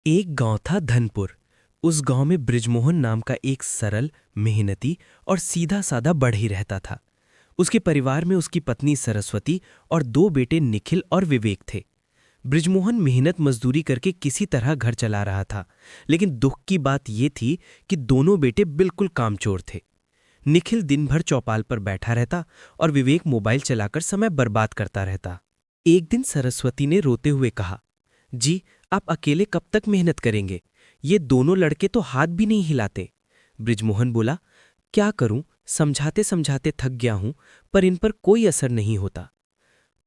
एक गांव था धनपुर। उस गांव में बृजमोहन नाम का एक सरल, मेहनती और सीधा साधा बढ़ई रहता था। उसके परिवार में उसकी पत्नी सरस्वती और दो बेटे निखिल और विवेक थे। बृजमोहन मेहनत मजदूरी करके किसी तरह घर चला रहा था, लेकिन दुख की बात यह थी कि दोनों बेटे बिल्कुल कामचोर थे। निखिल दिन भर चौपाल पर बैठा रहता और विवेक मोबाइल चलाकर समय बर्बाद करता रहता। एक दिन सरस्वती ने रोते हुए कहा, जी, आप अकेले कब तक मेहनत करेंगे? ये दोनों लड़के तो हाथ भी नहीं हिलाते। बृजमोहन बोला, क्या करूं, समझाते समझाते थक गया हूं, पर इन पर कोई असर नहीं होता।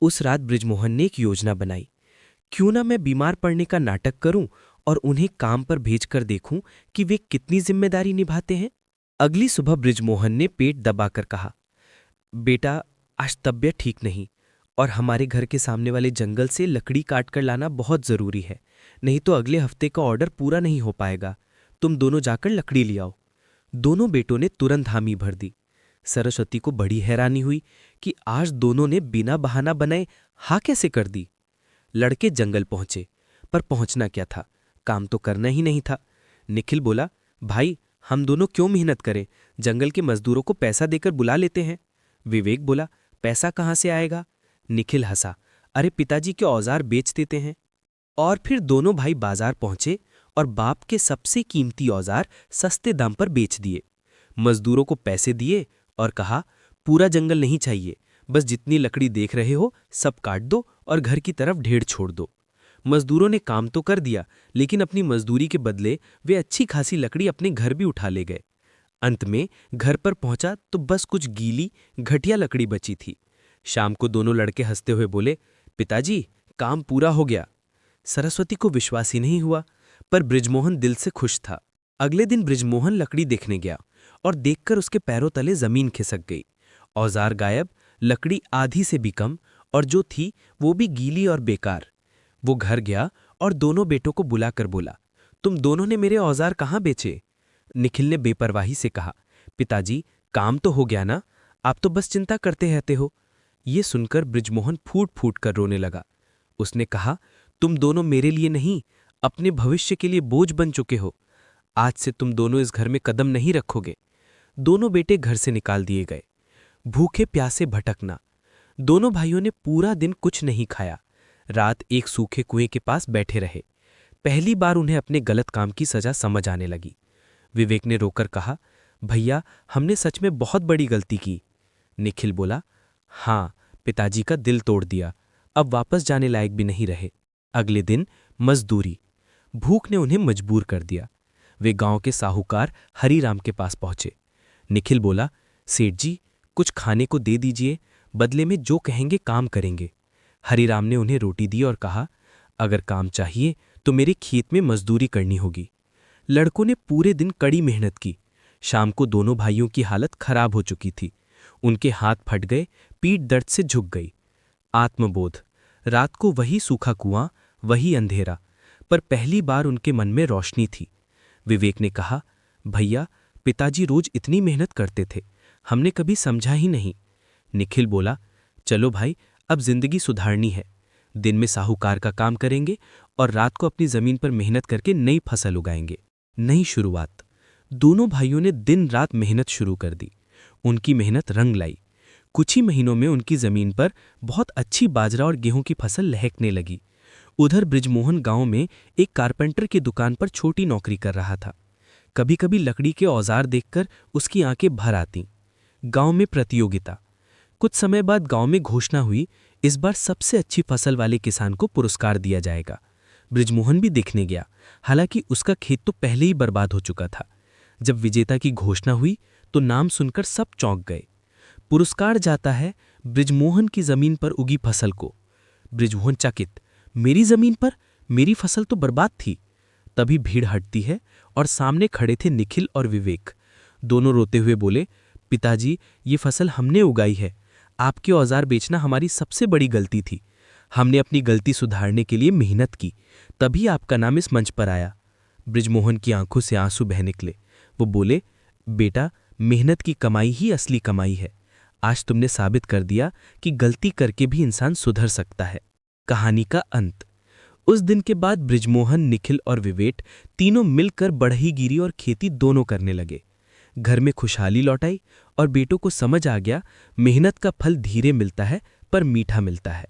उस रात बृजमोहन ने एक योजना बनाई। क्यों ना मैं बीमार पड़ने का नाटक करूं और उन्हें काम पर भेजकर देखूं कि वे कितनी जिम्मेदारी निभाते हैं। अगली सुबह बृजमोहन ने पेट दबाकर कहा, बेटा, आज तबीयत ठीक नहीं और हमारे घर के सामने वाले जंगल से लकड़ी काट कर लाना बहुत जरूरी है, नहीं तो अगले हफ्ते का ऑर्डर पूरा नहीं हो पाएगा। तुम दोनों जाकर लकड़ी ले आओ। दोनों बेटों ने तुरंत हामी भर दी। सरस्वती को बड़ी हैरानी हुई कि आज दोनों ने बिना बहाना बनाए हाँ कैसे कर दी। लड़के जंगल पहुंचे, पर पहुंचना क्या था, काम तो करना ही नहीं था। निखिल बोला, भाई, हम दोनों क्यों मेहनत करें, जंगल के मजदूरों को पैसा देकर बुला लेते हैं। विवेक बोला, पैसा कहाँ से आएगा? निखिल हंसा, अरे पिताजी के औजार बेच देते हैं। और फिर दोनों भाई बाजार पहुंचे और बाप के सबसे कीमती औजार सस्ते दाम पर बेच दिए। मजदूरों को पैसे दिए और कहा, पूरा जंगल नहीं चाहिए, बस जितनी लकड़ी देख रहे हो सब काट दो और घर की तरफ ढेर छोड़ दो। मजदूरों ने काम तो कर दिया, लेकिन अपनी मजदूरी के बदले वे अच्छी खासी लकड़ी अपने घर भी उठा ले गए। अंत में घर पर पहुंचा तो बस कुछ गीली, घटिया लकड़ी बची थी। शाम को दोनों लड़के हंसते हुए बोले, पिताजी, काम पूरा हो गया। सरस्वती को विश्वास ही नहीं हुआ, पर बृजमोहन दिल से खुश था। अगले दिन बृजमोहन लकड़ी देखने गया और देखकर उसके पैरों तले जमीन खिसक गई। औजार गायब, लकड़ी आधी से भी कम, और जो थी वो भी गीली और बेकार। वो घर गया और दोनों बेटों को बुलाकर बोला, तुम दोनों ने मेरे औजार कहाँ बेचे? निखिल ने बेपरवाही से कहा, पिताजी, काम तो हो गया ना, आप तो बस चिंता करते रहते हो। ये सुनकर बृजमोहन फूट फूट कर रोने लगा। उसने कहा, तुम दोनों मेरे लिए नहीं, अपने भविष्य के लिए बोझ बन चुके हो। आज से तुम दोनों इस घर में कदम नहीं रखोगे। दोनों बेटे घर से निकाल दिए गए। भूखे प्यासे भटकना। दोनों भाइयों ने पूरा दिन कुछ नहीं खाया। रात एक सूखे कुएं के पास बैठे रहे। पहली बार उन्हें अपने गलत काम की सजा समझ आने लगी। विवेक ने रोकर कहा, भैया, हमने सच में बहुत बड़ी गलती की। निखिल बोला, हाँ, पिताजी का दिल तोड़ दिया, अब वापस जाने लायक भी नहीं रहे। अगले दिन मजदूरी। भूख ने उन्हें मजबूर कर दिया। वे गांव के साहूकार हरीराम के पास पहुंचे। निखिल बोला, सेठ जी, कुछ खाने को दे दीजिए, बदले में जो कहेंगे काम करेंगे। हरीराम ने उन्हें रोटी दी और कहा, अगर काम चाहिए तो मेरे खेत में मजदूरी करनी होगी। लड़कों ने पूरे दिन कड़ी मेहनत की। शाम को दोनों भाइयों की हालत खराब हो चुकी थी। उनके हाथ फट गए, पीठ दर्द से झुक गई। आत्मबोध। रात को वही सूखा कुआं, वही अंधेरा, पर पहली बार उनके मन में रोशनी थी। विवेक ने कहा, भैया, पिताजी रोज इतनी मेहनत करते थे, हमने कभी समझा ही नहीं। निखिल बोला, चलो भाई, अब जिंदगी सुधारनी है। दिन में साहूकार का काम करेंगे और रात को अपनी जमीन पर मेहनत करके नई फसल उगाएंगे। नई शुरुआत। दोनों भाइयों ने दिन रात मेहनत शुरू कर दी। उनकी मेहनत रंग लाई। कुछ ही महीनों में उनकी जमीन पर बहुत अच्छी बाजरा और गेहूं की फसल लहकने लगी। उधर बृजमोहन गांव में एक कारपेंटर की दुकान पर छोटी नौकरी कर रहा था। कभी कभी लकड़ी के औजार देखकर उसकी आंखें भर आतीं। गांव में प्रतियोगिता। कुछ समय बाद गांव में घोषणा हुई, इस बार सबसे अच्छी फसल वाले किसान को पुरस्कार दिया जाएगा। बृजमोहन भी देखने गया, हालांकि उसका खेत तो पहले ही बर्बाद हो चुका था। जब विजेता की घोषणा हुई तो नाम सुनकर सब चौंक गए। पुरस्कार जाता है बृजमोहन की जमीन पर उगी फसल को। बृजमोहन चकित, मेरी जमीन पर? मेरी फसल तो बर्बाद थी। तभी भीड़ हटती है और सामने खड़े थे निखिल और विवेक। दोनों रोते हुए बोले, पिताजी, ये फसल हमने उगाई है, आपके औजार बेचना हमारी सबसे बड़ी गलती थी। हमने अपनी गलती सुधारने के लिए मेहनत की, तभी आपका नाम इस मंच पर आया। बृजमोहन की आंखों से आंसू बह निकले। वो बोले, बेटा, मेहनत की कमाई ही असली कमाई है। आज तुमने साबित कर दिया कि गलती करके भी इंसान सुधर सकता है। कहानी का अंत। उस दिन के बाद बृजमोहन, निखिल और विवेट तीनों मिलकर बढ़ईगिरी और खेती दोनों करने लगे। घर में खुशहाली लौट आई और बेटों को समझ आ गया, मेहनत का फल धीरे मिलता है पर मीठा मिलता है।